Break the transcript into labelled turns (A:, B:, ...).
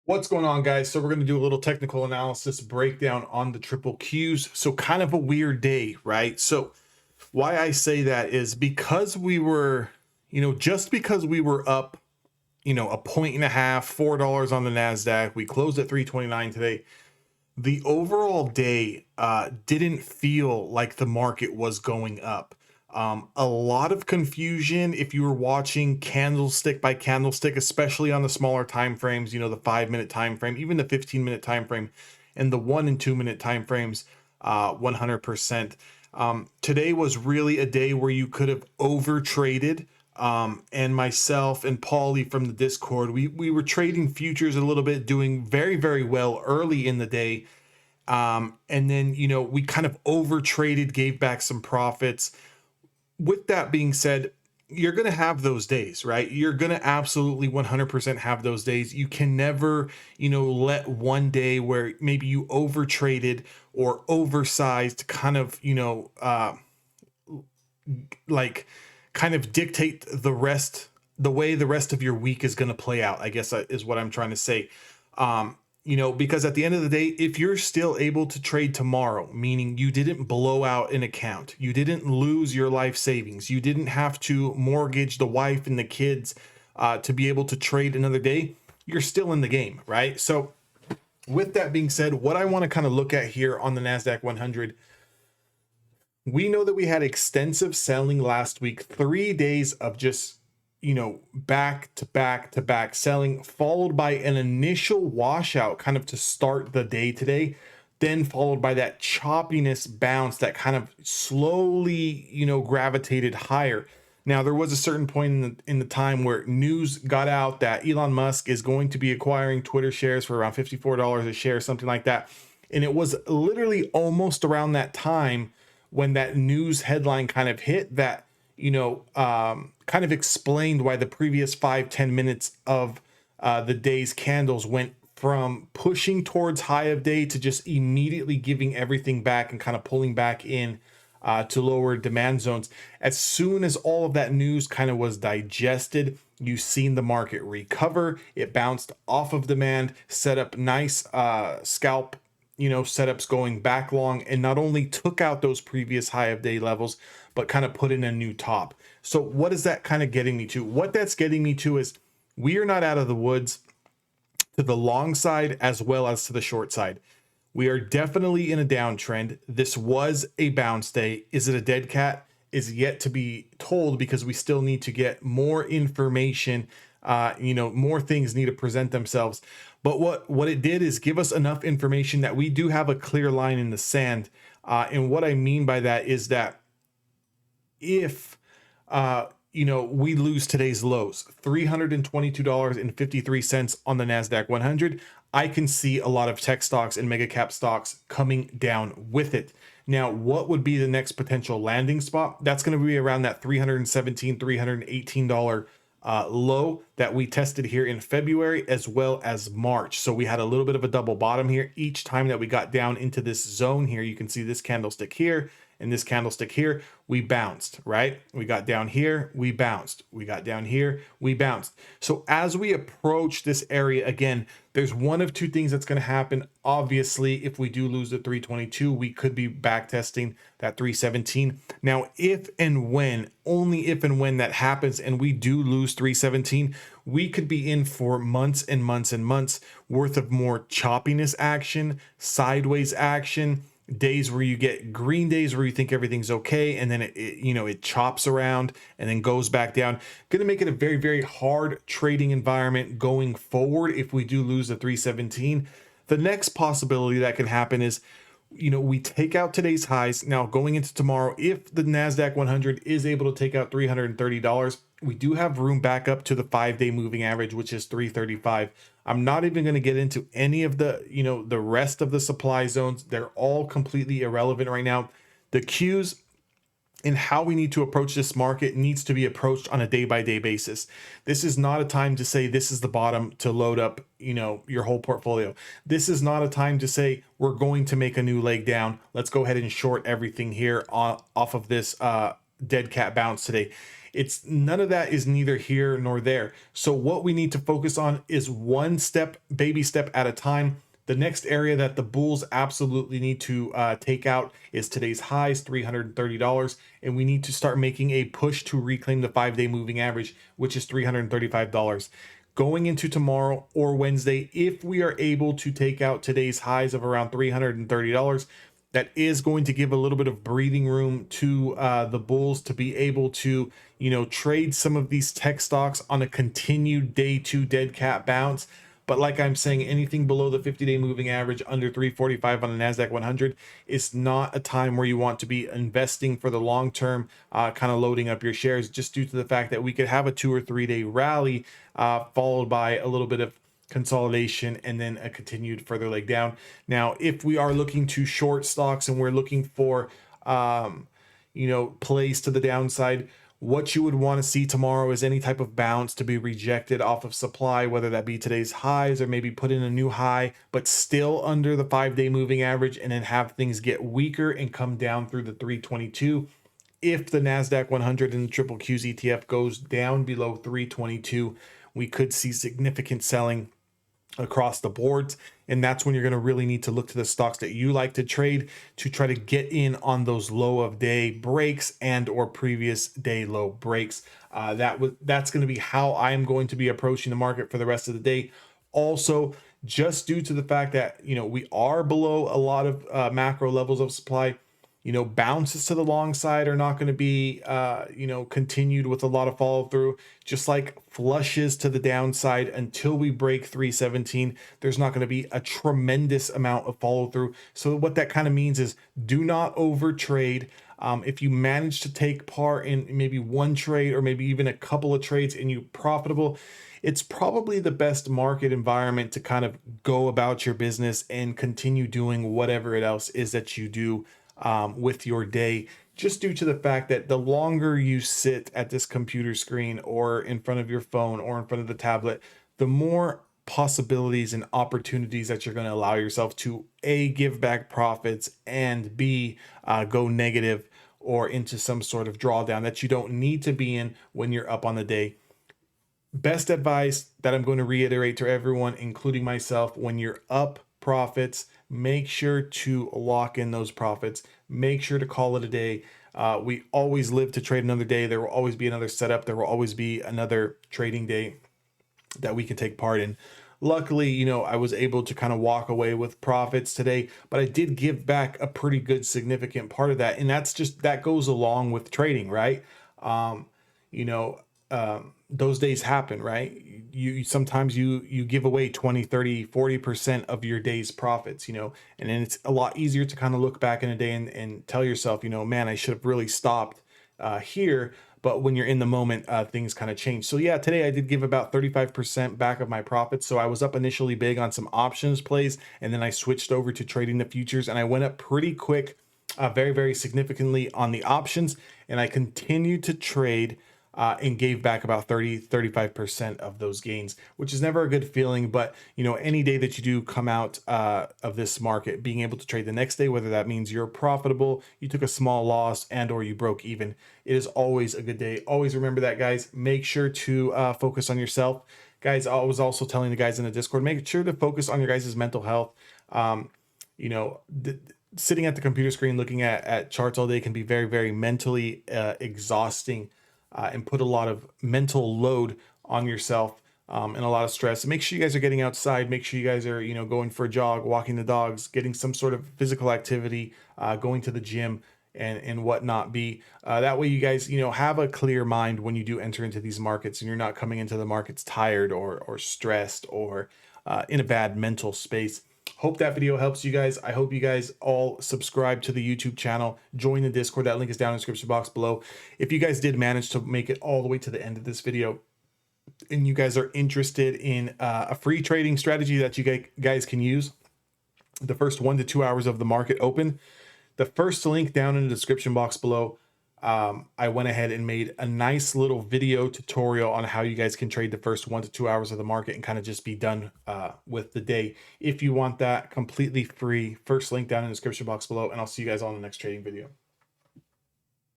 A: What's going on, guys? So we're going to do a little technical analysis breakdown on the triple Qs. So kind of a weird day, right? So why I say that is because we were, just because we were up, a point and a half, $4 on the Nasdaq. We closed at 329 today. The overall day didn't feel like the market was going up. A lot of confusion if you were watching candlestick by candlestick, especially on the smaller time frames, the 5 minute time frame, even the 15-minute time frame, and the 1 and 2 minute time frames, 100%. Today was really a day where you could have over traded. And myself and Paulie from the Discord, we were trading futures a little bit, doing very, very well early in the day. And then, we kind of over traded, gave back some profits. With that being said, you're going to have those days, right? You're going to absolutely 100% have those days. You can never, let one day where maybe you over traded or oversized kind of, like kind of dictate the way the rest of your week is going to play out, I guess is what I'm trying to say. Because at the end of the day, if you're still able to trade tomorrow, meaning you didn't blow out an account, you didn't lose your life savings, you didn't have to mortgage the wife and the kids to be able to trade another day, you're still in the game, right? So with that being said, what I want to kind of look at here on the Nasdaq 100, we know that we had extensive selling last week, 3 days of just, back to back to back selling, followed by an initial washout kind of to start the day today, then followed by that choppiness bounce that kind of slowly, gravitated higher. Now, there was a certain point in the time where news got out that Elon Musk is going to be acquiring Twitter shares for around $54 a share, something like that. And it was literally almost around that time when that news headline kind of hit that, kind of explained why the previous 5-10 minutes of the day's candles went from pushing towards high of day to just immediately giving everything back and kind of pulling back in to lower demand zones. As soon as all of that news kind of was digested, you've seen the market recover. It bounced off of demand, set up nice scalp setups going back long, and not only took out those previous high of day levels, but kind of put in a new top. So what is that kind of getting me to? What that's getting me to is we are not out of the woods to the long side as well as to the short side. We are definitely in a downtrend. This was a bounce day. Is it a dead cat? Is yet to be told, because we still need to get more information. More things need to present themselves. But what it did is give us enough information that we do have a clear line in the sand. And what I mean by that is that if we lose today's lows, $322.53 on the Nasdaq 100, I can see a lot of tech stocks and mega cap stocks coming down with it. Now, what would be the next potential landing spot? That's going to be around that $317, $318 low that we tested here in February as well as March. So we had a little bit of a double bottom here. Each time that we got down into this zone here, you can see this candlestick here and this candlestick here, we bounced, right? We got down here, we bounced. We got down here, we bounced. So as we approach this area again, there's one of two things that's going to happen. Obviously, if we do lose the 322, we could be back testing that 317. Now, if and when, only if and when that happens and we do lose 317, we could be in for months and months and months worth of more choppiness action, sideways action, days where you get green days where you think everything's okay, and then it chops around and then goes back down. Going to make it a very, very hard trading environment going forward if we do lose the 317. The next possibility that can happen is we take out today's highs. Now, going into tomorrow, if the Nasdaq 100 is able to take out $330, we do have room back up to the 5-day moving average, which is 335. I'm not even going to get into any of the, the rest of the supply zones. They're all completely irrelevant right now. The Qs and how we need to approach this market needs to be approached on a day-by-day basis. This is not a time to say this is the bottom to load up, your whole portfolio. This is not a time to say we're going to make a new leg down. Let's go ahead and short everything here off of this dead cat bounce today. It's none of that is neither here nor there. So what we need to focus on is one step, baby step at a time. The next area that the bulls absolutely need to take out is today's highs, $330, and we need to start making a push to reclaim the 5-day moving average, which is $335. Going into tomorrow or Wednesday, if we are able to take out today's highs of around $330, that is going to give a little bit of breathing room to the bulls to be able to, trade some of these tech stocks on a continued day 2 dead cat bounce. But like I'm saying, anything below the 50-day moving average under 345 on the Nasdaq 100 is not a time where you want to be investing for the long term, kind of loading up your shares, just due to the fact that we could have a 2 or 3 day rally followed by a little bit of consolidation and then a continued further leg down. Now, if we are looking to short stocks and we're looking for, plays to the downside, what you would want to see tomorrow is any type of bounce to be rejected off of supply, whether that be today's highs or maybe put in a new high, but still under the 5-day moving average, and then have things get weaker and come down through the 322. If the Nasdaq 100 and the triple Qs ETF goes down below 322, we could see significant selling across the boards, and that's when you're going to really need to look to the stocks that you like to trade to try to get in on those low of day breaks and or previous day low breaks. That's going to be how I'm going to be approaching the market for the rest of the day. Also, just due to the fact that we are below a lot of macro levels of supply, bounces to the long side are not going to be, continued with a lot of follow through, just like flushes to the downside until we break 317. There's not going to be a tremendous amount of follow through. So what that kind of means is do not over trade. If you manage to take part in maybe one trade or maybe even a couple of trades and you're profitable, it's probably the best market environment to kind of go about your business and continue doing whatever it else is that you do with your day, just due to the fact that the longer you sit at this computer screen or in front of your phone or in front of the tablet, the more possibilities and opportunities that you're going to allow yourself to A, give back profits, and B, go negative or into some sort of drawdown that you don't need to be in when you're up on the day. Best advice that I'm going to reiterate to everyone, including myself: when you're up profits, make sure to lock in those profits. Make sure to call it a day. We always live to trade another day. There will always be another setup. There will always be another trading day that we can take part in. Luckily, I was able to kind of walk away with profits today, but I did give back a pretty good significant part of that. And that goes along with trading, right? Those days happen, right? You sometimes you give away 20, 30, 40% of your day's profits, and then it's a lot easier to kind of look back in a day and tell yourself, man, I should have really stopped here. But when you're in the moment, things kind of change. So yeah, today I did give about 35% back of my profits. So I was up initially big on some options plays, and then I switched over to trading the futures, and I went up pretty quick, very, very significantly on the options. And I continued to trade and gave back about 35% of those gains, which is never a good feeling. But, any day that you do come out of this market, being able to trade the next day, whether that means you're profitable, you took a small loss, and or you broke even, it is always a good day. Always remember that, guys. Make sure to focus on yourself. Guys, I was also telling the guys in the Discord, make sure to focus on your guys' mental health. Sitting at the computer screen looking at charts all day can be very, very mentally exhausting. And put a lot of mental load on yourself and a lot of stress. Make sure you guys are getting outside. Make sure you guys are, going for a jog, walking the dogs, getting some sort of physical activity, going to the gym and whatnot. That way you guys, have a clear mind when you do enter into these markets, and you're not coming into the markets tired or stressed or in a bad mental space. Hope that video helps you guys. I hope you guys all subscribe to the YouTube channel, join the Discord. That link is down in the description box below. If you guys did manage to make it all the way to the end of this video and you guys are interested in a free trading strategy that you guys can use the first 1 to 2 hours of the market open, the first link down in the description box below, I went ahead and made a nice little video tutorial on how you guys can trade the first 1 to 2 hours of the market and kind of just be done with the day. If you want that completely free, first link down in the description box below, and I'll see you guys on the next trading video.